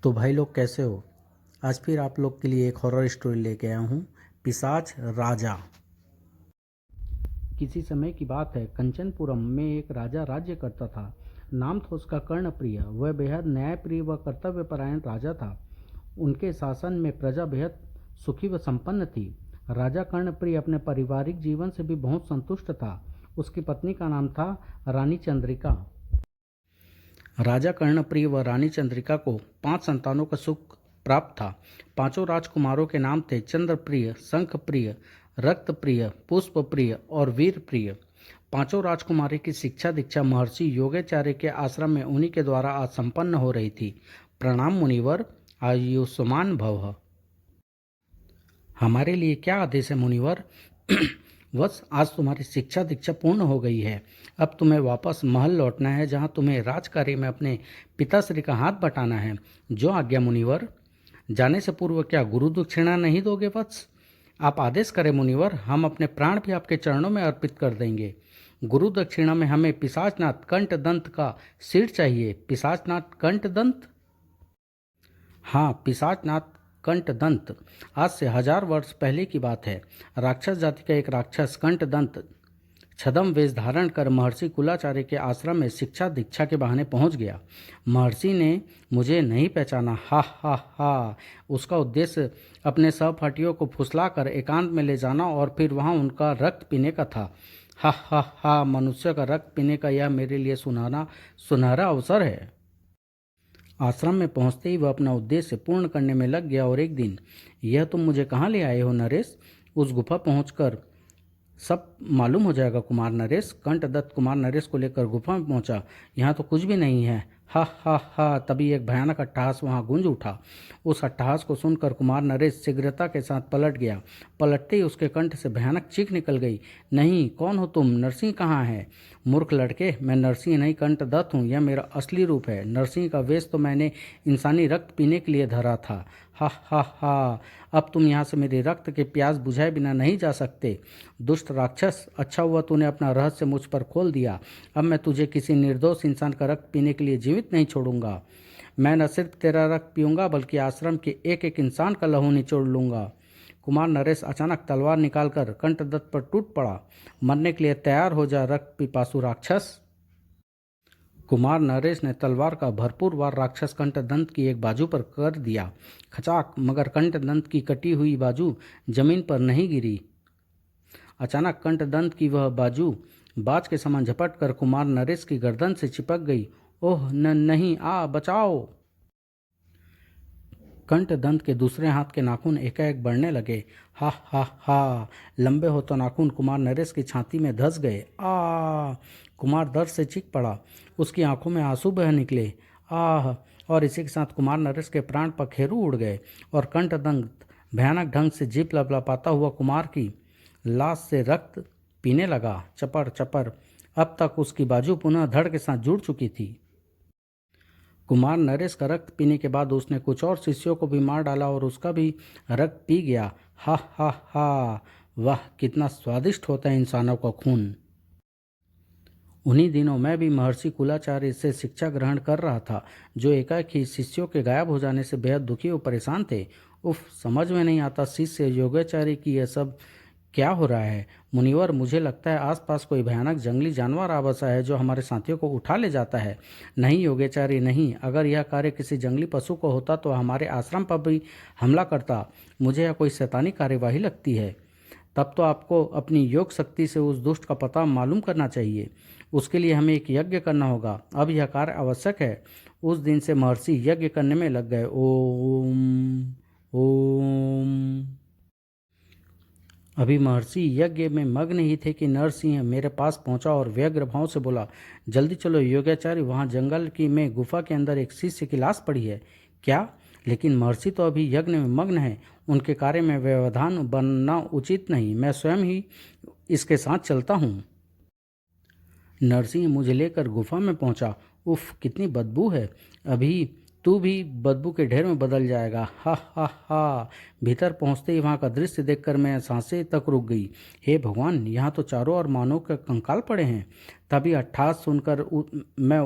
तो भाई लोग कैसे हो। आज फिर आप लोग के लिए एक हॉरर स्टोरी लेके आया हूँ, पिशाच राजा। किसी समय की बात है, कंचनपुरम में एक राजा राज्य करता था। नाम था उसका कर्णप्रिय। वह बेहद न्यायप्रिय व कर्तव्यपरायण राजा था। उनके शासन में प्रजा बेहद सुखी व संपन्न थी। राजा कर्णप्रिय अपने पारिवारिक जीवन से भी बहुत संतुष्ट था। उसकी पत्नी का नाम था रानी चंद्रिका। राजा कर्णप्रिय व रानी चंद्रिका को 5 संतानों का सुख प्राप्त था। 5 राजकुमारों के नाम थे चंद्रप्रिय, शंखप्रिय, रक्तप्रिय, पुष्पप्रिय और वीरप्रिय। 5 राजकुमारी की शिक्षा दीक्षा महर्षि योगाचार्य के आश्रम में उन्हीं के द्वारा आज संपन्न हो रही थी। प्रणाम मुनिवर, आयुष्मान भव। हमारे लिए क्या आदेश है मुनिवर? बस आज तुम्हारी शिक्षा दीक्षा पूर्ण हो गई है। अब तुम्हें वापस महल लौटना है, जहां तुम्हें राजकार्य में अपने पिताश्री का हाथ बटाना है। जो आज्ञा मुनिवर। जाने से पूर्व क्या गुरु दक्षिणा नहीं दोगे वत्स? आप आदेश करें मुनिवर, हम अपने प्राण भी आपके चरणों में अर्पित कर देंगे। गुरु दक्षिणा में हमें पिशाचनाथ कंठदंत का सिर चाहिए। पिशाचनाथ कंठदंत? हाँ, पिशाचनाथ कंठदंत। आज से 1000 वर्ष पहले की बात है। राक्षस जाति का एक राक्षस कंठदंत छद्म वेश धारण कर महर्षि कुलाचार्य के आश्रम में शिक्षा दीक्षा के बहाने पहुंच गया। महर्षि ने मुझे नहीं पहचाना। हा हा हा। उसका उद्देश्य अपने सहपाठियों को फुसलाकर एकांत में ले जाना और फिर वहां उनका रक्त पीने का था। हा हा हा। मनुष्य का रक्त पीने का यह मेरे लिए सुनहरा अवसर है। आश्रम में पहुंचते ही वह अपना उद्देश्य पूर्ण करने में लग गया और एक दिन, यह तुम मुझे कहाँ ले आए हो नरेश? उस गुफा पहुंचकर सब मालूम हो जाएगा कुमार नरेश। कंठदत्त कुमार नरेश को लेकर गुफा में पहुंचा। यहाँ तो कुछ भी नहीं है। हा हा हा। तभी एक भयानक अट्टहास वहाँ गूंज उठा। उस अट्टहास को सुनकर कुमार नरेश शीघ्रता के साथ पलट गया। पलटते ही उसके कंठ से भयानक चीख निकल गई। नहीं, कौन हो तुम? नरसिंह कहाँ है? मूर्ख लड़के, मैं नरसिंह नहीं कंठदत्त हूँ। यह मेरा असली रूप है। नरसिंह का वेश तो मैंने इंसानी रक्त पीने के लिए धरा था। हा हा हा। अब तुम यहाँ से मेरे रक्त के प्यास बुझाए बिना नहीं जा सकते। दुष्ट राक्षस, अच्छा हुआ तूने अपना रहस्य मुझ पर खोल दिया। अब मैं तुझे किसी निर्दोष इंसान का रक्त पीने के लिए जीवित नहीं छोड़ूंगा। मैं न सिर्फ तेरा रक्त पीऊंगा बल्कि आश्रम के एक एक इंसान का लहू निचोड़ लूंगा। कुमार नरेश अचानक तलवार निकालकर कंठदत्त पर टूट पड़ा। मरने के लिए तैयार हो जा रक्त पिपासु राक्षस। कुमार नरेश ने तलवार का भरपूर वार राक्षस कंठदंत की एक बाजू पर कर दिया। खचाक। मगर कंठदंत की कटी हुई बाजू जमीन पर नहीं गिरी। अचानक कंठदंत की वह बाजू बाज के समान झपट कर कुमार नरेश की गर्दन से चिपक गई। ओह नहीं, बचाओ। कंठदंत के दूसरे हाथ के नाखून एकाएक बढ़ने लगे। हा हा हा। लंबे होते नाखून कुमार नरेश की छाती में धंस गए। आ। कुमार दर्द से चीख पड़ा। उसकी आंखों में आंसू बह निकले। आह। और इसी के साथ कुमार नरेश के प्राण पखेरु उड़ गए और कंठदंत भयानक ढंग से जीभ लपलपाता हुआ कुमार की लाश से रक्त पीने लगा। चपर चपर। अब तक उसकी बाजू पुनः धड़ के साथ जुड़ चुकी थी। कुमार नरेश का रक्त पीने के बाद उसने कुछ और शिष्यों को भी मार डाला और उसका भी रक्त पी गया। हा हा हा। वाह, कितना स्वादिष्ट होता है इंसानों का खून। उन्हीं दिनों मैं भी महर्षि कुलाचार्य से शिक्षा ग्रहण कर रहा था, जो एकाएक ही शिष्यों के गायब हो जाने से बेहद दुखी और परेशान थे। उफ, समझ में नहीं आता शिष्य योगाचार्य की यह सब क्या हो रहा है। मुनिवर, मुझे लगता है आसपास कोई भयानक जंगली जानवर आ बसा है जो हमारे साथियों को उठा ले जाता है। नहीं योगाचार्य नहीं, अगर यह कार्य किसी जंगली पशु को होता तो हमारे आश्रम पर भी हमला करता। मुझे यह कोई शैतानी कार्यवाही लगती है। तब तो आपको अपनी योग शक्ति से उस दुष्ट का पता मालूम करना चाहिए। उसके लिए हमें एक यज्ञ करना होगा। अब यह कार्य आवश्यक है। उस दिन से महर्षि यज्ञ करने में लग गए। ओम ओम। अभी महर्षि यज्ञ में मग्न ही थे कि नरसिंह मेरे पास पहुंचा और व्यग्र भाव से बोला, जल्दी चलो योगाचार्य, वहां जंगल की में गुफा के अंदर एक शिष्य की लाश पड़ी है। क्या? लेकिन महर्षि तो अभी यज्ञ में मग्न है। उनके कार्य में व्यवधान बनना उचित नहीं। मैं स्वयं ही इसके साथ चलता हूँ। नरसिंह मुझे लेकर गुफा में पहुंचा। उफ, कितनी बदबू है। अभी तू भी बदबू के ढेर में बदल जाएगा। हा हा हा। भीतर पहुंचते ही वहां का दृश्य देखकर मैं सांसें तक रुक गई। हे भगवान, यहाँ तो चारों ओर मानव के कंकाल पड़े हैं। तभी अट्टहास सुनकर मैं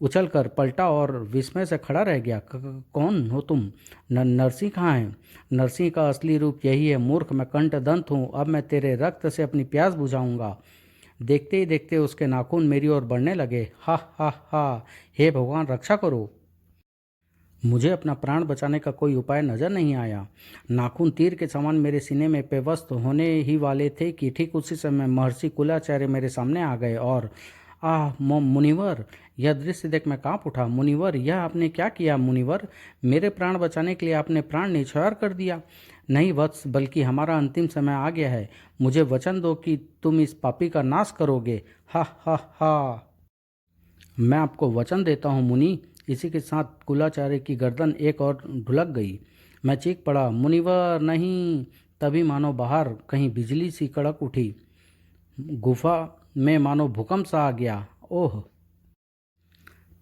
उछलकर पलटा और विस्मय से खड़ा रह गया। कौन हो तुम? नरसिंह कहाँ है? नरसिंह का असली रूप यही है मूर्ख, मैं कंठदंत हूँ। अब मैं तेरे रक्त से अपनी प्यास बुझाऊंगा। देखते ही देखते उसके नाखून मेरी ओर बढ़ने लगे। हा हा हा, हे भगवान रक्षा करो। मुझे अपना प्राण बचाने का कोई उपाय नजर नहीं आया। नाखून तीर के समान मेरे सीने में पेवस्त होने ही वाले थे कि ठीक उसी समय महर्षि कुलाचार्य मेरे सामने आ गए और मुनिवर, यह दृश्य देख मैं कांप उठा। मुनिवर, यह आपने क्या किया? मुनिवर, मेरे प्राण बचाने के लिए आपने प्राण न्यौछावर कर दिया। नहीं वत्स, बल्कि हमारा अंतिम समय आ गया है। मुझे वचन दो कि तुम इस पापी का नाश करोगे। हा हा हा। मैं आपको वचन देता हूँ मुनि। इसी के साथ कुलाचार्य की गर्दन एक और ढुलक गई। मैं चीख पड़ा, मुनिवर नहीं। तभी मानो बाहर कहीं बिजली सी कड़क उठी। गुफा में मानो भूकंप सा आ गया। ओह!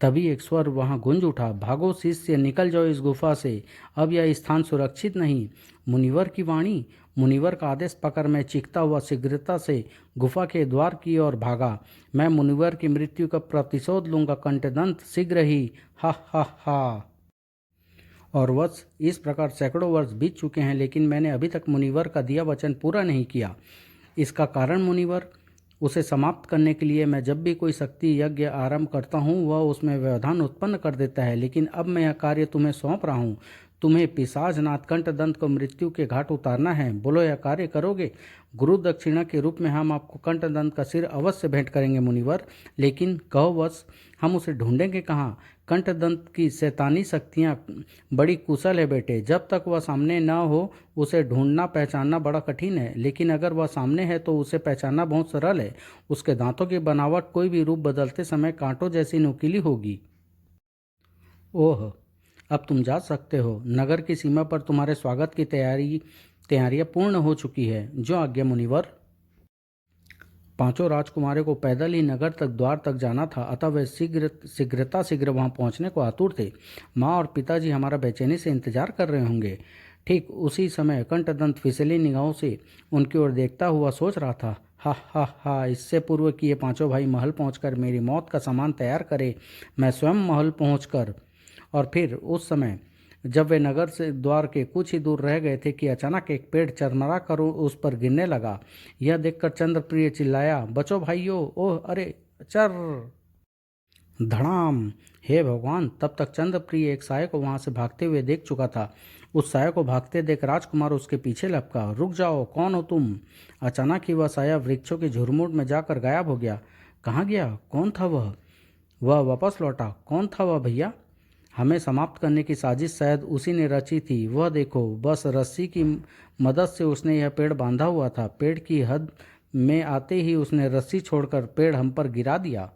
तभी एक स्वर वहां गूंज उठा, भागो शिष्य, निकल जाओ इस गुफा से, अब यह स्थान सुरक्षित नहीं। मुनिवर की वाणी। मुनिवर का आदेश पाकर मैं चीखता हुआ शीघ्रता से गुफा के द्वार की ओर भागा। मैं मुनिवर की मृत्यु का प्रतिशोध लूंगा कंठदंत, शीघ्र ही। हा हा हा। और वत्स, इस प्रकार सैकड़ों वर्ष बीत चुके हैं, लेकिन मैंने अभी तक मुनिवर का दिया वचन पूरा नहीं किया। इसका कारण मुनिवर, उसे समाप्त करने के लिए मैं जब भी कोई शक्ति यज्ञ आरंभ करता हूँ वह उसमें व्यवधान उत्पन्न कर देता है। लेकिन अब मैं यह कार्य तुम्हें सौंप रहा हूँ। तुम्हें पिशाचनाथ कंठदंत को मृत्यु के घाट उतारना है। बोलो, यह कार्य करोगे? गुरु दक्षिणा के रूप में हम आपको कंठदंत का सिर अवश्य भेंट करेंगे मुनिवर, लेकिन कहो वत्स, हम उसे ढूंढेंगे कहाँ? कंठदंत की शैतानी शक्तियाँ बड़ी कुशल है बेटे। जब तक वह सामने न हो उसे ढूंढना पहचानना बड़ा कठिन है, लेकिन अगर वह सामने है तो उसे पहचानना बहुत सरल है। उसके दांतों की बनावट कोई भी रूप बदलते समय कांटों जैसी नुकीली होगी। ओह, अब तुम जा सकते हो। नगर की सीमा पर तुम्हारे स्वागत की तैयारियां पूर्ण हो चुकी है। जो आज्ञा मुनिवर। पांचों राजकुमारों को पैदल ही नगर तक द्वार तक जाना था, अतः वे शीघ्र वहां पहुंचने को आतुर थे। माँ और पिताजी हमारा बेचैनी से इंतजार कर रहे होंगे। ठीक उसी समय कंठदंत फिसली निगाहों से उनकी ओर देखता हुआ सोच रहा था, हा हा हा, इससे पूर्व कि ये पांचों भाई महल पहुंचकर मेरी मौत का सामान तैयार करे, मैं स्वयं महल पहुंचकर। और फिर उस समय जब वे नगर से द्वार के कुछ ही दूर रह गए थे कि अचानक एक पेड़ चरमरा कर उस पर गिरने लगा। यह देखकर चंद्रप्रिय चिल्लाया, बचो भाइयों! ओह अरे! चर! धड़ाम! हे भगवान! तब तक चंद्रप्रिय एक साय को वहां से भागते हुए देख चुका था। उस साय को भागते देख राजकुमार उसके पीछे लपका। रुक जाओ, कौन हो तुम? अचानक ही वह साया वृक्षों के झुरमुट में जाकर गायब हो गया। कहाँ गया? कौन था वह? वह वापस लौटा। कौन था वह भैया? हमें समाप्त करने की साजिश शायद उसी ने रची थी। वह देखो, बस रस्सी की मदद से उसने यह पेड़ बांधा हुआ था। पेड़ की हद में आते ही उसने रस्सी छोड़कर पेड़ हम पर गिरा दिया।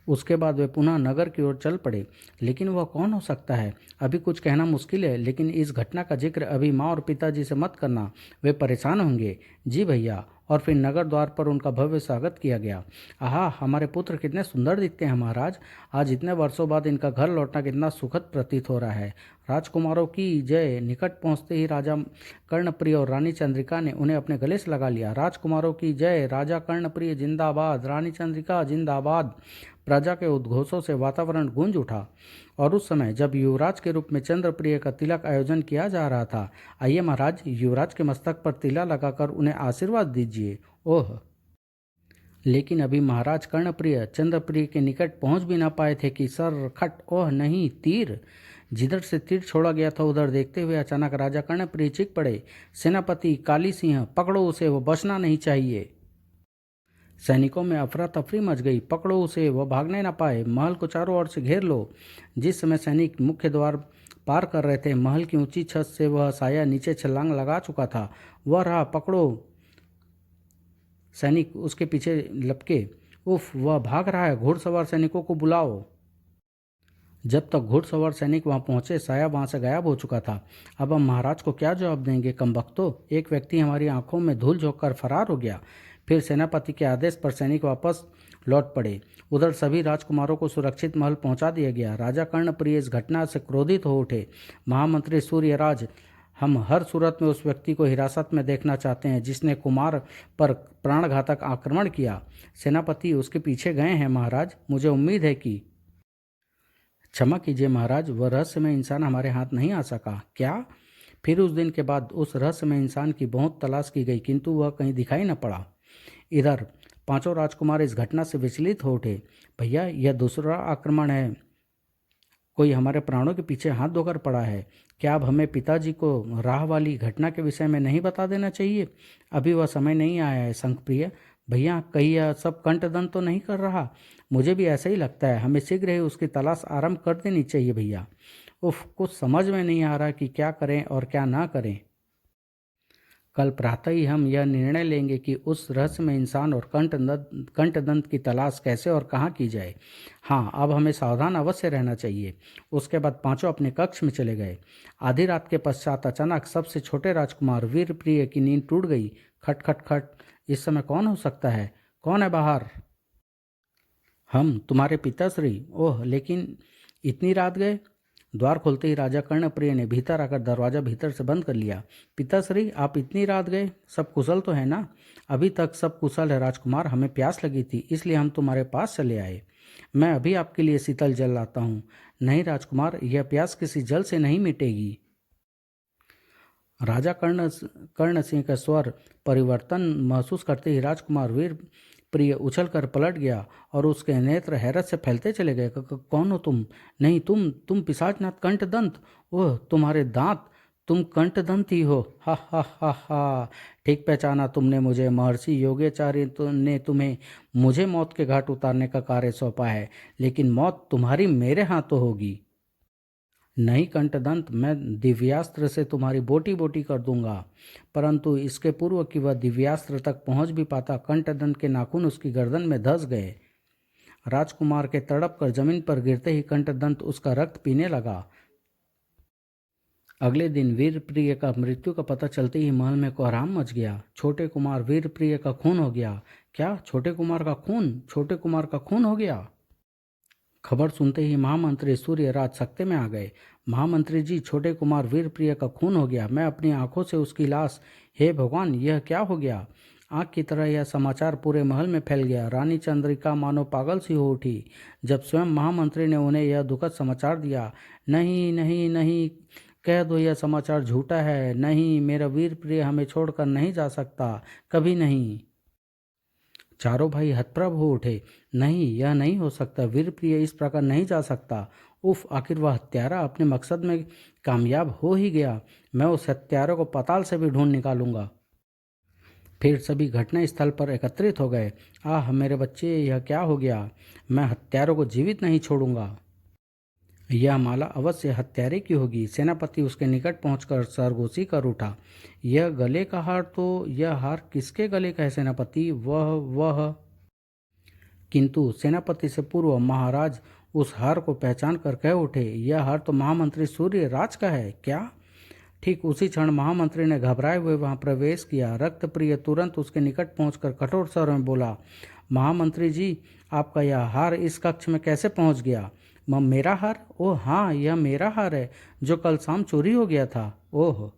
उसके बाद वे पुनः नगर की ओर चल पड़े। लेकिन वह कौन हो सकता है? अभी कुछ कहना मुश्किल है, लेकिन इस घटना का जिक्र अभी माँ और पिताजी से मत करना, वे परेशान होंगे। जी भैया। और फिर नगर द्वार पर उनका भव्य स्वागत किया गया। आहा, हमारे पुत्र कितने सुंदर दिखते हैं महाराज। आज इतने वर्षों बाद इनका घर लौटना कितना सुखद प्रतीत हो रहा है। राजकुमारों की जय। निकट पहुंचते ही राजा कर्णप्रिय और रानी चंद्रिका ने उन्हें अपने गले से लगा लिया। राजकुमारों की जय। राजा कर्णप्रिय जिंदाबाद, रानी चंद्रिका जिंदाबाद। प्रजा के उद्घोषों से वातावरण गूंज उठा। और उस समय जब युवराज के रूप में चंद्रप्रिय का तिलक आयोजन किया जा रहा था, आइए महाराज, युवराज के मस्तक पर तिलक लगाकर उन्हें आशीर्वाद दीजिए। ओह! लेकिन अभी महाराज कर्णप्रिय चंद्रप्रिय के निकट पहुंच भी ना पाए थे कि सर खट! ओह नहीं, तीर! जिधर से तीर छोड़ा गया था उधर देखते हुए अचानक राजा कर्णप्रिय चीख पड़े, सेनापति काली सिंह, पकड़ो उसे, वो बचना नहीं चाहिए। सैनिकों में अफरा तफरी मच गई। पकड़ो उसे, वह भागने ना पाए। महल को चारों ओर से घेर लो। जिस समय सैनिक मुख्य द्वार पार कर रहे थे, महल की ऊंची छत से वह साया नीचे छलांग लगा चुका था। वह रहा, पकड़ो! सैनिक उसके पीछे लपके। उफ, वह भाग रहा है। घुड़सवार सैनिकों को बुलाओ। जब तक घुड़सवार सैनिक वहां पहुंचे, साया वहां से गायब हो चुका था। अब हम महाराज को क्या जवाब देंगे? कमबख्तों! एक व्यक्ति हमारी आंखों में धूल झोंक कर फरार हो गया। फिर सेनापति के आदेश पर सैनिक वापस लौट पड़े। उधर सभी राजकुमारों को सुरक्षित महल पहुंचा दिया गया। राजा कर्णप्रिय इस घटना से क्रोधित हो उठे। महामंत्री सूर्यराज, हम हर सूरत में उस व्यक्ति को हिरासत में देखना चाहते हैं जिसने कुमार पर प्राणघातक आक्रमण किया। सेनापति उसके पीछे गए हैं महाराज। मुझे उम्मीद है कि क्षमा कीजिए महाराज, वह रहस्यमय इंसान हमारे हाथ नहीं आ सका। क्या? फिर उस दिन के बाद उस रहस्यमय इंसान की बहुत तलाश की गई, किंतु वह कहीं दिखाई न पड़ा। इधर पांचों राजकुमार इस घटना से विचलित हो उठे। भैया, यह दूसरा आक्रमण है, कोई हमारे प्राणों के पीछे हाथ धोकर पड़ा है। क्या अब हमें पिताजी को राह वाली घटना के विषय में नहीं बता देना चाहिए? अभी वह समय नहीं आया है। शंखप्रिय भैया, कहीं यह सब कंठदन तो नहीं कर रहा? मुझे भी ऐसा ही लगता है। हमें शीघ्र ही उसकी तलाश आरंभ कर देनी चाहिए भैया। उफ, कुछ समझ में नहीं आ रहा कि क्या करें और क्या ना करें। कल प्रातः ही हम यह निर्णय लेंगे कि उस रहस्यमय इंसान और कंठदंत की तलाश कैसे और कहाँ की जाए। हाँ, अब हमें सावधान अवश्य रहना चाहिए। उसके बाद पांचों अपने कक्ष में चले गए। आधी रात के पश्चात अचानक सबसे छोटे राजकुमार वीरप्रिय की नींद टूट गई। खट खट खट। इस समय कौन हो सकता है? कौन है बाहर? हम, तुम्हारे पिताश्री। ओह, लेकिन इतनी रात गए? द्वार खोलते ही राजा कर्णप्रिय ने भीतर आकर दरवाजा भीतर से बंद कर लिया। पिताश्री, आप इतनी रात गए? सब कुशल तो है ना? अभी तक सब कुशल है राजकुमार। हमें प्यास लगी थी, इसलिए हम तुम्हारे पास चले आए। मैं अभी आपके लिए शीतल जल लाता हूँ। नहीं राजकुमार, यह प्यास किसी जल से नहीं मिटेगी। राजा कर्ण सिंह का स्वर परिवर्तन महसूस करते ही राजकुमार वीर प्रिय उछलकर पलट गया और उसके नेत्र हैरत से फैलते चले गए। कौन हो तुम? नहीं, तुम पिशाचनाथ कंठदंत। ओह, तुम्हारे दांत, तुम कंठदंत ही हो। हा हा हा हा। ठीक पहचाना तुमने मुझे। महर्षि योगाचार्य ने तुम्हें मुझे मौत के घाट उतारने का कार्य सौंपा है, लेकिन मौत तुम्हारी मेरे हाथों होगी। नहीं कंठदंत, मैं दिव्यास्त्र से तुम्हारी बोटी बोटी कर दूंगा। परंतु इसके पूर्व कि वह दिव्यास्त्र तक पहुंच भी पाता, कंठदंत के नाखून उसकी गर्दन में धंस गए। राजकुमार के तड़प कर जमीन पर गिरते ही कंठदंत उसका रक्त पीने लगा। अगले दिन वीरप्रिय का मृत्यु का पता चलते ही महल में कोहराम मच गया। छोटे कुमार वीरप्रिय का खून हो गया। क्या? छोटे कुमार का खून? छोटे कुमार का खून हो गया? खबर सुनते ही महामंत्री सूर्यराज सख्ते में आ गए। महामंत्री जी, छोटे कुमार वीरप्रिय का खून हो गया। मैं अपनी आंखों से उसकी लाश। हे भगवान, यह क्या हो गया? आग की तरह यह समाचार पूरे महल में फैल गया। रानी चंद्रिका मानो पागल सी हो उठी जब स्वयं महामंत्री ने उन्हें यह दुखद समाचार दिया। नहीं नहीं नहीं, कह दो यह समाचार झूठा है। नहीं, मेरा वीरप्रिय हमें छोड़कर नहीं जा सकता, कभी नहीं। चारों भाई हतप्रभ हो उठे। नहीं, यह नहीं हो सकता। वीरप्रिय इस प्रकार नहीं जा सकता। उफ, आखिर वह हत्यारा अपने मकसद में कामयाब हो ही गया। मैं उस हत्यारे को पाताल से भी ढूंढ निकालूंगा। फिर सभी घटना स्थल पर एकत्रित हो गए। आह मेरे बच्चे, यह क्या हो गया? मैं हत्यारों को जीवित नहीं छोड़ूंगा। यह माला अवश्य हत्यारे की होगी। सेनापति उसके निकट पहुंचकर सरगोशी कर उठा। यह गले का हार तो यह हार किसके गले का है सेनापति? वह किंतु सेनापति से पूर्व महाराज उस हार को पहचान कर कह उठे, यह हार तो महामंत्री सूर्य राज का है। क्या? ठीक उसी क्षण महामंत्री ने घबराए हुए वहां प्रवेश किया। रक्तप्रिय तुरंत उसके निकट पहुंचकर कठोर स्वर में बोला, महामंत्री जी, आपका यह हार इस कक्ष में कैसे पहुंच गया? मेरा हार? ओह हाँ, यह मेरा हार है जो कल शाम चोरी हो गया था। ओह।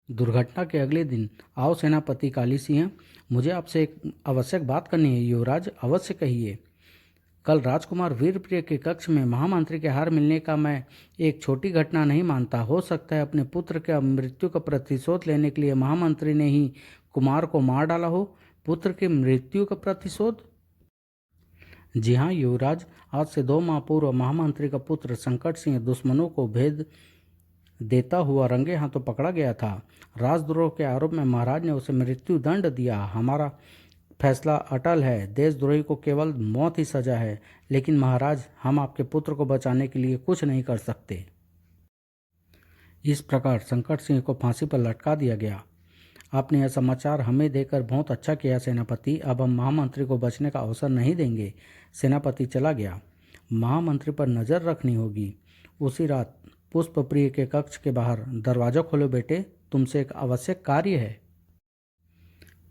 दुर्घटना के अगले दिन। आओ सेनापति काली सिंह, मुझे आपसे एक आवश्यक बात करनी है। युवराज, अवश्य कहिए। कल राजकुमार वीरप्रिय के कक्ष में महामंत्री के हार मिलने का मैं एक छोटी घटना नहीं मानता। हो सकता है अपने पुत्र के मृत्यु का प्रतिशोध लेने के लिए महामंत्री ने ही कुमार को मार डाला हो। पुत्र की मृत्यु का प्रतिशोध? जी हाँ युवराज, आज से 2 माह पूर्व महामंत्री का पुत्र संकट सिंह दुश्मनों को भेद देता हुआ रंगे हाथों पकड़ा गया था। राजद्रोह के आरोप में महाराज ने उसे मृत्यु दंड दिया। हमारा फैसला अटल है। देशद्रोही को केवल मौत ही सजा है। लेकिन महाराज, हम आपके पुत्र को बचाने के लिए कुछ नहीं कर सकते। इस प्रकार संकट सिंह को फांसी पर लटका दिया गया। आपने यह समाचार हमें देकर बहुत अच्छा किया सेनापति। अब हम महामंत्री को बचने का अवसर नहीं देंगे। सेनापति चला गया। महामंत्री पर नजर रखनी होगी। उसी रात पुष्पप्रिय के कक्ष के बाहर, दरवाजा खोलो बेटे, तुमसे एक आवश्यक कार्य है।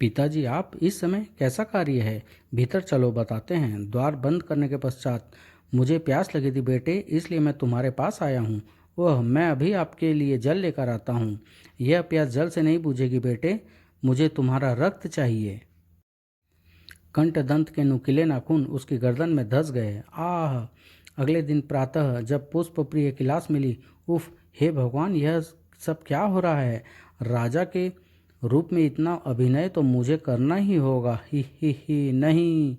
पिताजी, आप इस समय? कैसा कार्य है? भीतर चलो, बताते हैं। द्वार बंद करने के पश्चात, मुझे प्यास लगी थी बेटे, इसलिए मैं तुम्हारे पास आया हूँ। ओह, मैं अभी आपके लिए जल लेकर आता हूँ। यह प्यास जल से नहीं बुझेगी बेटे, मुझे तुम्हारा रक्त चाहिए। कंठदंत के नुकीले नाखून उसकी गर्दन में धंस गए। आह, अगले दिन प्रातः जब पुष्प प्रिय की लाश मिली, उफ, हे भगवान, यह सब क्या हो रहा है? राजा के रूप में इतना अभिनय तो मुझे करना ही होगा। ही नहीं।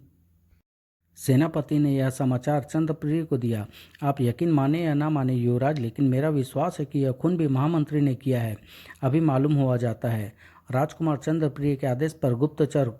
सेनापति ने यह समाचार चंद्रप्रिय को दिया। आप यकीन माने या ना माने युवराज, लेकिन मेरा विश्वास है कि यह खून भी महामंत्री ने किया है। अभी मालूम हुआ जाता है। राजकुमार चंद्रप्रिय के आदेश पर गुप्तचर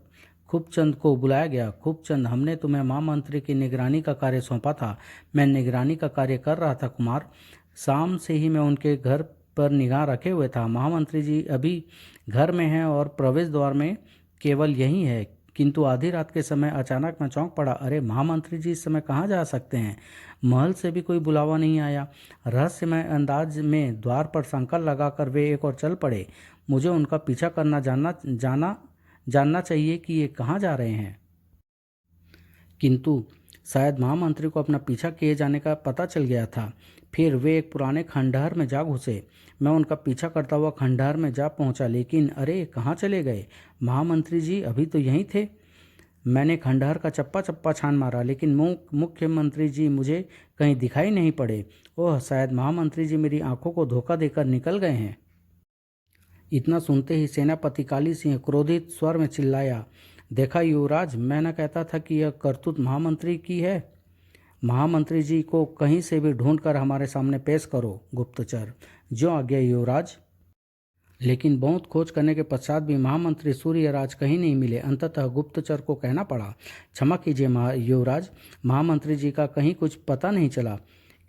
खूबचंद को बुलाया गया। खूबचंद, हमने तुम्हें महामंत्री की निगरानी का कार्य सौंपा था। मैं निगरानी का कार्य कर रहा था कुमार। शाम से ही मैं उनके घर पर निगाह रखे हुए था। महामंत्री जी अभी घर में हैं और प्रवेश द्वार में केवल यही है, किंतु आधी रात के समय अचानक मैं चौंक पड़ा। अरे, महामंत्री जी इस समय कहाँ जा सकते हैं? महल से भी कोई बुलावा नहीं आया। रहस्यमय अंदाज में द्वार पर संकल लगाकर वे एक और चल पड़े। मुझे उनका पीछा करना जानना चाहिए कि ये कहाँ जा रहे हैं। किंतु शायद महामंत्री को अपना पीछा किए जाने का पता चल गया था। फिर वे एक पुराने खंडहर में जा घुसे। मैं उनका पीछा करता हुआ खंडहर में जा पहुंचा, लेकिन अरे, कहाँ चले गए? महामंत्री जी अभी तो यहीं थे। मैंने खंडहर का चप्पा चप्पा छान मारा, लेकिन मुख्यमंत्री जी मुझे कहीं दिखाई नहीं पड़े। ओह, शायद महामंत्री जी मेरी आंखों को धोखा देकर निकल गए हैं। इतना सुनते ही सेनापति काली सिंह क्रोधित स्वर में चिल्लाया, देखा युवराज, मैं न कहता था कि यह करतूत महामंत्री की है। महामंत्री जी को कहीं से भी ढूंढकर हमारे सामने पेश करो। गुप्तचर, जो आज्ञा युवराज। लेकिन बहुत खोज करने के पश्चात भी महामंत्री सूर्यराज कहीं नहीं मिले। अंततः गुप्तचर को कहना पड़ा, क्षमा कीजिए युवराज, महामंत्री जी का कहीं कुछ पता नहीं चला।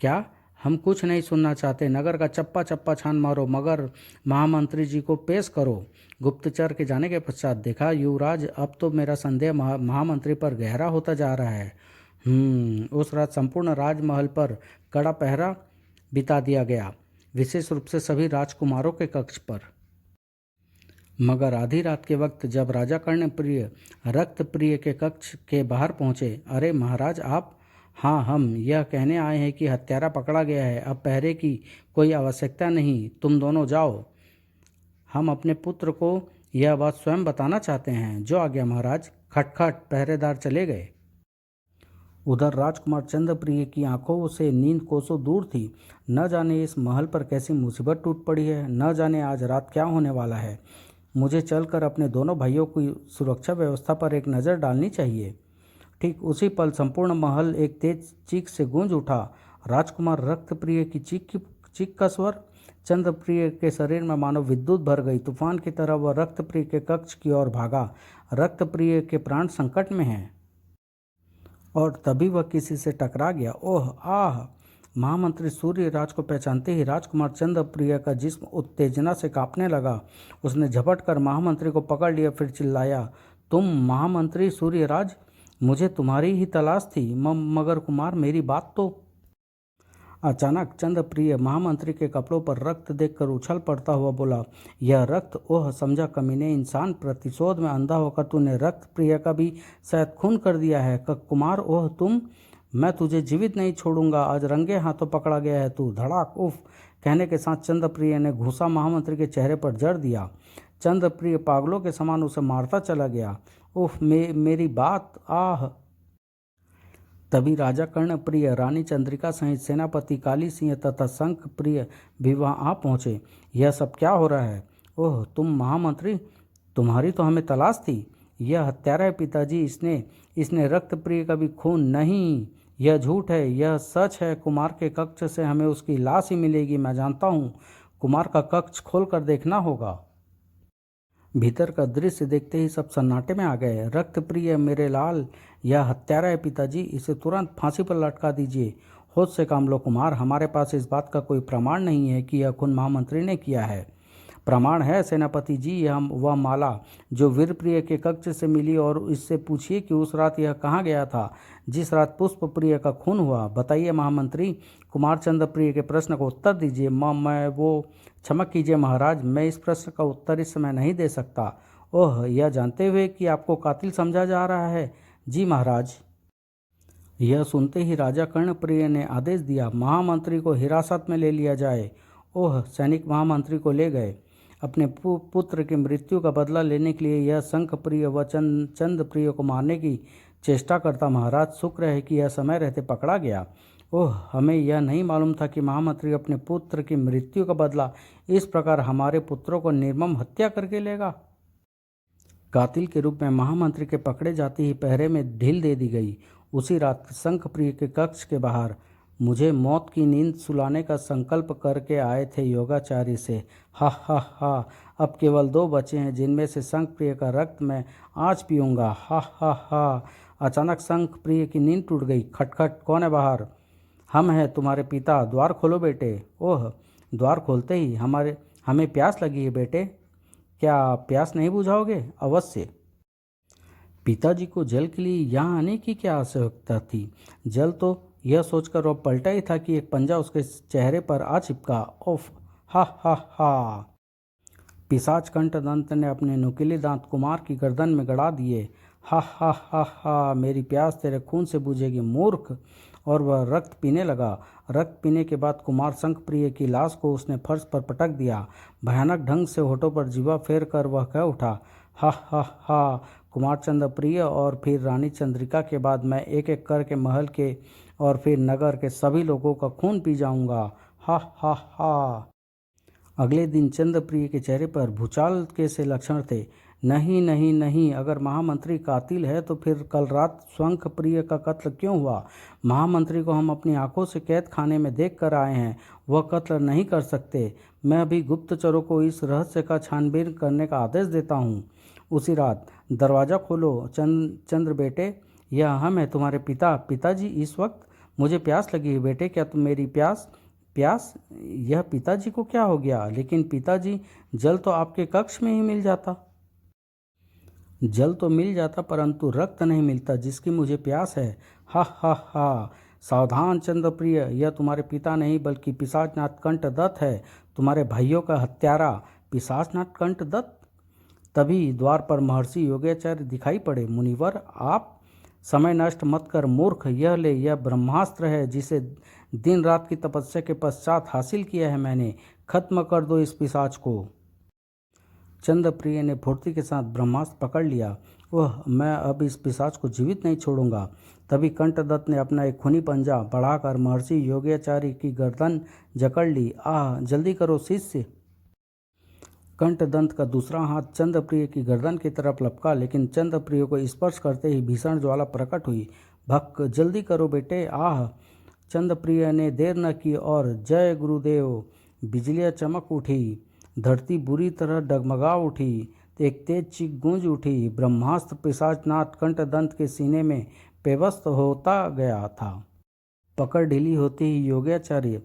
क्या? हम कुछ नहीं सुनना चाहते। नगर का चप्पा चप्पा छान मारो, मगर महामंत्री जी को पेश करो। गुप्तचर के जाने के पश्चात देखा युवराज, अब तो मेरा संदेह महामंत्री पर गहरा होता जा रहा है। उस रात संपूर्ण राजमहल पर कड़ा पहरा बिता दिया गया, विशेष रूप से सभी राजकुमारों के कक्ष पर। मगर आधी रात के वक्त जब राजा कर्णप्रिय रक्त प्रिय के कक्ष के बाहर पहुंचे, अरे महाराज आप? हाँ, हम यह कहने आए हैं कि हत्यारा पकड़ा गया है। अब पहरे की कोई आवश्यकता नहीं, तुम दोनों जाओ। हम अपने पुत्र को यह बात स्वयं बताना चाहते हैं। जो आज्ञा महाराज। खटखट। पहरेदार चले गए। उधर राजकुमार चंद्रप्रिय की आंखों से नींद कोसों दूर थी। न जाने इस महल पर कैसी मुसीबत टूट पड़ी है, न जाने आज रात क्या होने वाला है। मुझे चलकर अपने दोनों भाइयों की सुरक्षा व्यवस्था पर एक नज़र डालनी चाहिए। ठीक उसी पल संपूर्ण महल एक तेज चीख से गूंज उठा। राजकुमार रक्तप्रिय की चीख का स्वर। चंद्रप्रिय के शरीर में मानो विद्युत भर गई। तूफान की तरह वह रक्तप्रिय के कक्ष की ओर भागा। रक्तप्रिय के प्राण संकट में हैं। और तभी वह किसी से टकरा गया। ओह, आह! महामंत्री सूर्यराज को पहचानते ही राजकुमार चंद्रप्रिय का जिस्म उत्तेजना से कांपने लगा। उसने झपट कर महामंत्री को पकड़ लिया, फिर चिल्लाया, तुम महामंत्री सूर्यराज? मुझे तुम्हारी ही तलाश थी। मगर कुमार, मेरी बात तो। अचानक चंद्रप्रिय महामंत्री के कपड़ों पर रक्त देखकर उछल पड़ता हुआ बोला, यह रक्त? ओह समझा कमीने इंसान, प्रतिशोध में अंधा होकर तूने रक्त प्रिय का भी शायद खून कर दिया है। कुमार, ओह तुम, मैं तुझे जीवित नहीं छोड़ूंगा। आज रंगे हाथों पकड़ा गया है तू। धड़ाक। उफ कहने के साथ चंद्रप्रिय ने घूंसा महामंत्री के चेहरे पर जड़ दिया। चंद्रप्रिय पागलों के समान उसे मारता चला गया। उफ, मेरी बात। आह! तभी राजा कर्णप्रिय, रानी चंद्रिका सहित सेनापति काली सिंह तथा शंख प्रिय भी वहां आ पहुंचे। यह सब क्या हो रहा है? ओह, तुम महामंत्री, तुम्हारी तो हमें तलाश थी। यह हत्यारा है पिताजी। इसने रक्त प्रिय का भी खून नहीं, यह झूठ है, यह सच है। कुमार के कक्ष से हमें उसकी लाश ही मिलेगी। मैं जानता हूँ। कुमार का कक्ष खोल कर देखना होगा। भीतर का दृश्य देखते ही सब सन्नाटे में आ गए। रक्त प्रिय, मेरे लाल, यह हत्यारा है पिताजी। इसे तुरंत फांसी पर लटका दीजिए। होश से काम लो कुमार। हमारे पास इस बात का कोई प्रमाण नहीं है कि यह खून महामंत्री ने किया है। प्रमाण है सेनापति जी, यह वह माला जो वीरप्रिय के कक्ष से मिली, और इससे पूछिए कि उस रात यह कहाँ गया था जिस रात पुष्प प्रिय का खून हुआ। बताइए महामंत्री। कुमार चंद्र प्रिय के प्रश्न का उत्तर दीजिए। मैं वो क्षमा कीजिए महाराज, मैं इस प्रश्न का उत्तर इस समय नहीं दे सकता। ओह, यह जानते हुए कि आपको कातिल समझा जा रहा है। जी महाराज। यह सुनते ही राजा कर्णप्रिय ने आदेश दिया, महामंत्री को हिरासत में ले लिया जाए। ओह, सैनिक महामंत्री को ले गए। अपने पुत्र की मृत्यु का बदला लेने के लिए यह शंखप्रिय व चंद्रप्रिय को मारने की चेष्टा करता। महाराज, शुक्र है कि यह समय रहते पकड़ा गया। ओह, हमें यह नहीं मालूम था कि महामंत्री अपने पुत्र की मृत्यु का बदला इस प्रकार हमारे पुत्रों को निर्मम हत्या करके लेगा। कातिल के रूप में महामंत्री के पकड़े जाते ही पहरे में ढील दे दी गई। उसी रात शंखप्रिय के कक्ष के बाहर मुझे मौत की नींद सुलाने का संकल्प करके आए थे योगाचार्य से। हा हा हा, अब केवल 2 बचे हैं जिनमें से शंखप्रिय का रक्त मैं आज पीऊँगा। हा हा हा। अचानक शंखप्रिय की नींद टूट गई। खटखट, कौन है बाहर? हम हैं, तुम्हारे पिता। द्वार खोलो बेटे। ओह, द्वार खोलते ही हमें प्यास लगी है बेटे। क्या प्यास नहीं बुझाओगे? अवश्य। पिताजी को जल के लिए यहाँ आने की क्या आवश्यकता थी? जल तो यह सोचकर वह पलटा ही था कि एक पंजा उसके चेहरे पर आ चिपका। ओफ! हा हा हा। पिशाच कंठदंत ने अपने नुकीले दांत कुमार की गर्दन में गड़ा दिए। हा हा हा हा, मेरी प्यास तेरे खून से बुझेगी मूर्ख। और वह रक्त पीने लगा। रक्त पीने के बाद कुमार शंखप्रिय की लाश को उसने फर्श पर पटक दिया। भयानक ढंग से होठों पर जीवा फेर कर वह कह उठा, हा हा हा, कुमार चंद्रप्रिय और फिर रानी चंद्रिका के बाद मैं एक एक करके महल के और फिर नगर के सभी लोगों का खून पी जाऊंगा। हा हा हा। अगले दिन चंद्रप्रिय के चेहरे पर भूचाल के से लक्षण थे। नहीं नहीं नहीं, अगर महामंत्री कातिल है तो फिर कल रात शंखप्रिय का कत्ल क्यों हुआ? महामंत्री को हम अपनी आंखों से कैद खाने में देख कर आए हैं, वह कत्ल नहीं कर सकते। मैं अभी गुप्तचरों को इस रहस्य का छानबीन करने का आदेश देता हूँ। उसी रात, दरवाज़ा खोलो चंद्र बेटे, यह हम है तुम्हारे पिताजी इस वक्त। मुझे प्यास लगी है बेटे, क्या तुम मेरी प्यास प्यास यह पिताजी को क्या हो गया? लेकिन पिताजी, जल तो आपके कक्ष में ही मिल जाता। जल तो मिल जाता परंतु रक्त नहीं मिलता जिसकी मुझे प्यास है। हा हा हा। सावधान चंद्रप्रिय, यह तुम्हारे पिता नहीं बल्कि पिशाचनाथ कंठदत्त है, तुम्हारे भाइयों का हत्यारा। पिशाचनाथ कंठदत्त? तभी द्वार पर महर्षि योगाचार्य दिखाई पड़े। मुनिवर, आप? समय नष्ट मत कर मूर्ख, यह ले, यह ब्रह्मास्त्र है जिसे दिन रात की तपस्या के पश्चात हासिल किया है मैंने। खत्म कर दो इस पिशाच को। चंद्रप्रिय ने फुर्ती के साथ ब्रह्मास्त्र पकड़ लिया। वह, मैं अब इस पिशाच को जीवित नहीं छोड़ूंगा। तभी कंठदत्त ने अपना एक खूनी पंजा बढ़ाकर महर्षि योगाचार्य की गर्दन जकड़ ली। आह, जल्दी करो शिष्य। कंठदंत का दूसरा हाथ चंद्रप्रिय की गर्दन की तरफ लपका, लेकिन चंद्रप्रिय को स्पर्श करते ही भीषण ज्वाला प्रकट हुई। भक्क, जल्दी करो बेटे। आह! चंद्रप्रिय ने देर न की और जय गुरुदेव। बिजलियां चमक उठी, धरती बुरी तरह डगमगा उठी, एक तेज चीख गूंज उठी। ब्रह्मास्त्र पिशाचनाथ कंठदंत के सीने में पेवस्त होता गया था। पकड़ ढीली होते ही योगाचार्य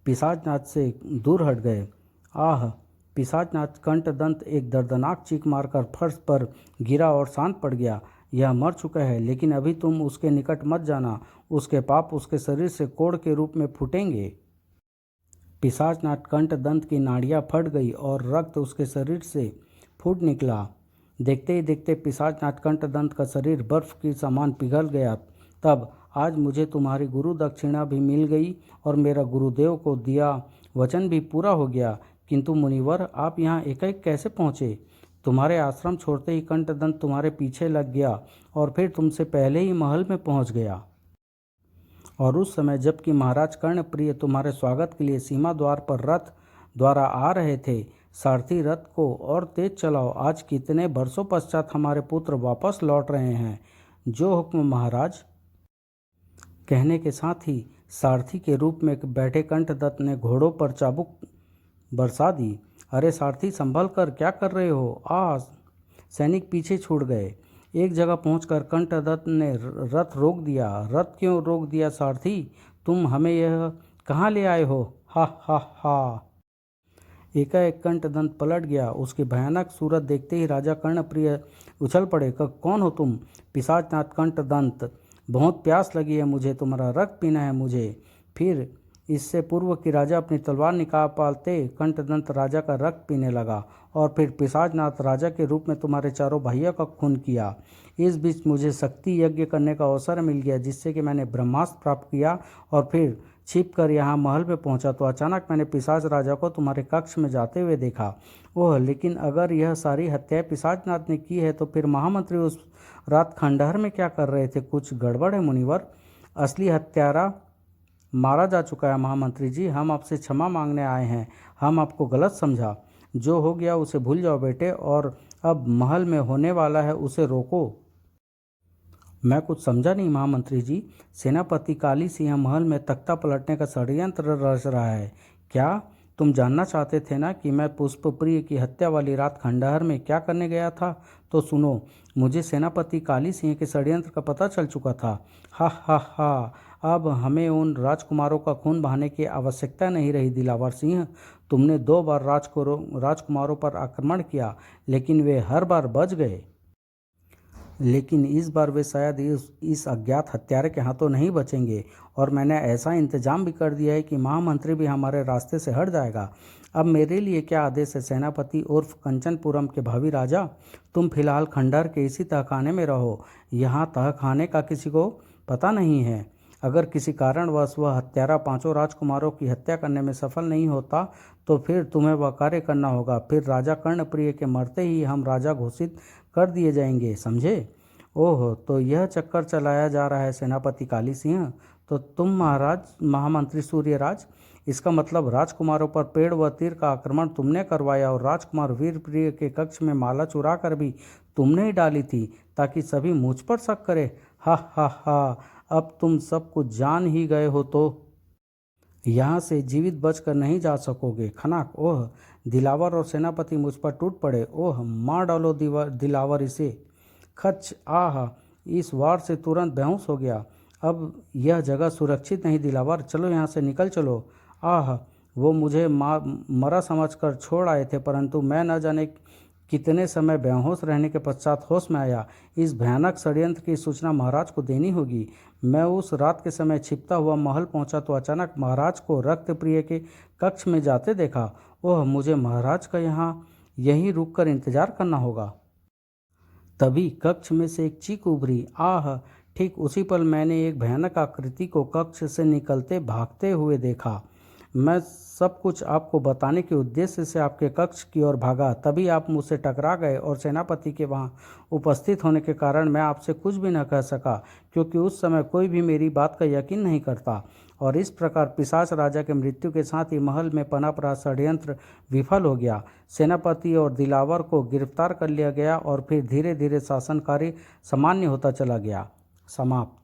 पिशाचनाथ से दूर हट गए। आह! पिशाचनाथ कंठदंत एक दर्दनाक चीख मारकर फर्श पर गिरा और शांत पड़ गया। यह मर चुका है, लेकिन अभी तुम उसके निकट मत जाना, उसके पाप उसके शरीर से कोढ़ के रूप में फूटेंगे। पिशाचनाथ कंठदंत की नाड़ियाँ फट गई और रक्त उसके शरीर से फूट निकला। देखते ही देखते पिशाचनाथ कंठदंत का शरीर बर्फ के समान पिघल गया। तब, आज मुझे तुम्हारी गुरु दक्षिणा भी मिल गई और मेरा गुरुदेव को दिया वचन भी पूरा हो गया। किंतु मुनिवर, आप यहाँ एकाएक कैसे पहुँचे? तुम्हारे आश्रम छोड़ते ही कंठदंत तुम्हारे पीछे लग गया और फिर तुमसे पहले ही महल में पहुँच गया। और उस समय जबकि महाराज कर्णप्रिय तुम्हारे स्वागत के लिए सीमा द्वार पर रथ द्वारा आ रहे थे, सारथी रथ को और तेज चलाओ, आज कितने वर्षों पश्चात हमारे पुत्र वापस लौट रहे हैं। जो हुक्म महाराज। कहने के साथ ही सारथी के रूप में बैठे कंठदत्त ने घोड़ों पर चाबुक बरसा दी। अरे सारथी, संभल कर, क्या कर रहे हो? सैनिक पीछे छूट गए। एक जगह पहुंचकर कंठदत्त ने रथ रोक दिया। रथ क्यों रोक दिया सारथी? तुम हमें यह कहाँ ले आए हो? हा हा हा। एकाएक कंठदंत पलट गया। उसकी भयानक सूरत देखते ही राजा कर्णप्रिय उछल पड़े। कौन हो तुम? पिशाचनाथ कंठदंत, बहुत प्यास लगी है मुझे, तुम्हारा रक्त पीना है मुझे। फिर इससे पूर्व कि राजा अपनी तलवार निकाल पाते, कंठदंत राजा का रक्त पीने लगा और फिर पिशाचनाथ राजा के रूप में तुम्हारे चारों भाइयों का खून किया। इस बीच मुझे शक्ति यज्ञ करने का अवसर मिल गया, जिससे कि मैंने ब्रह्मास्त्र प्राप्त किया और फिर छिपकर यहाँ महल में पहुँचा तो अचानक मैंने पिशाच राजा को तुम्हारे कक्ष में जाते हुए देखा। ओह, लेकिन अगर यह सारी हत्याएं पिशाचनाथ ने की है तो फिर महामंत्री उस रात खंडहर में क्या कर रहे थे? कुछ गड़बड़ है मुनिवर। असली हत्यारा मारा जा चुका है। महामंत्री जी, हम आपसे क्षमा मांगने आए हैं। हम आपको गलत समझा। जो हो गया उसे भूल जाओ बेटे, और अब महल में होने वाला है उसे रोको। मैं कुछ समझा नहीं महामंत्री जी। सेनापति काली सिंह महल में तख्ता पलटने का षड्यंत्र रच रहा है। क्या तुम जानना चाहते थे ना कि मैं पुष्पप्रिय की हत्या वाली रात खंडहर में क्या करने गया था? तो सुनो, मुझे सेनापति काली सिंह के षड्यंत्र का पता चल चुका था। हा हा हा। अब हमें उन राजकुमारों का खून बहाने की आवश्यकता नहीं रही दिलावर सिंह। तुमने 2 बार राजकुमारों पर आक्रमण किया, लेकिन वे हर बार बच गए। लेकिन इस बार वे शायद इस अज्ञात हत्यारे के हाथों नहीं बचेंगे, और मैंने ऐसा इंतजाम भी कर दिया है कि महामंत्री भी हमारे रास्ते से हट जाएगा। अब मेरे लिए क्या आदेश है सेनापति उर्फ कंचनपुरम के भावी राजा? तुम फिलहाल खंडहर के इसी तहखाने में रहो। यहाँ तहखाने का किसी को पता नहीं है। अगर किसी कारणवश वह हत्यारा 5 राजकुमारों की हत्या करने में सफल नहीं होता, तो फिर तुम्हें वह कार्य करना होगा। फिर राजा कर्णप्रिय के मरते ही हम राजा घोषित कर दिए जाएंगे, समझे? ओह, तो यह चक्कर चलाया जा रहा है सेनापति काली सिंह। तो तुम महामंत्री सूर्यराज, इसका मतलब राजकुमारों पर पेड़ व तीर का आक्रमण तुमने करवाया, और राजकुमार वीरप्रिय के कक्ष में माला चुरा कर भी तुमने ही डाली थी, ताकि सभी मुझ पर शक करें। हा हा हा। अब तुम सब कुछ जान ही गए हो तो यहाँ से जीवित बचकर नहीं जा सकोगे। खनाक। ओह, दिलावर और सेनापति मुझ पर टूट पड़े। ओह, मार डालो दिलावर इसे। खच। आह, इस वार से तुरंत बेहोश हो गया। अब यह जगह सुरक्षित नहीं दिलावर, चलो यहाँ से निकल चलो। आह, वो मुझे मरा समझकर छोड़ आए थे, परंतु मैं न जाने कितने समय बेहोश रहने के पश्चात होश में आया। इस भयानक षड्यंत्र की सूचना महाराज को देनी होगी। मैं उस रात के समय छिपता हुआ महल पहुंचा तो अचानक महाराज को रक्तप्रिय के कक्ष में जाते देखा। ओह, मुझे महाराज का यहीं रुककर इंतजार करना होगा। तभी कक्ष में से एक चीख उभरी। आह! ठीक उसी पल मैंने एक भयानक आकृति को कक्ष से निकलते भागते हुए देखा। मैं सब कुछ आपको बताने के उद्देश्य से आपके कक्ष की ओर भागा, तभी आप मुझसे टकरा गए, और सेनापति के वहाँ उपस्थित होने के कारण मैं आपसे कुछ भी न कह सका, क्योंकि उस समय कोई भी मेरी बात का यकीन नहीं करता। और इस प्रकार पिशाच राजा के मृत्यु के साथ ही महल में पनप रहा षड्यंत्र विफल हो गया। सेनापति और दिलावर को गिरफ्तार कर लिया गया, और फिर धीरे धीरे शासन कार्य सामान्य होता चला गया। समाप्त।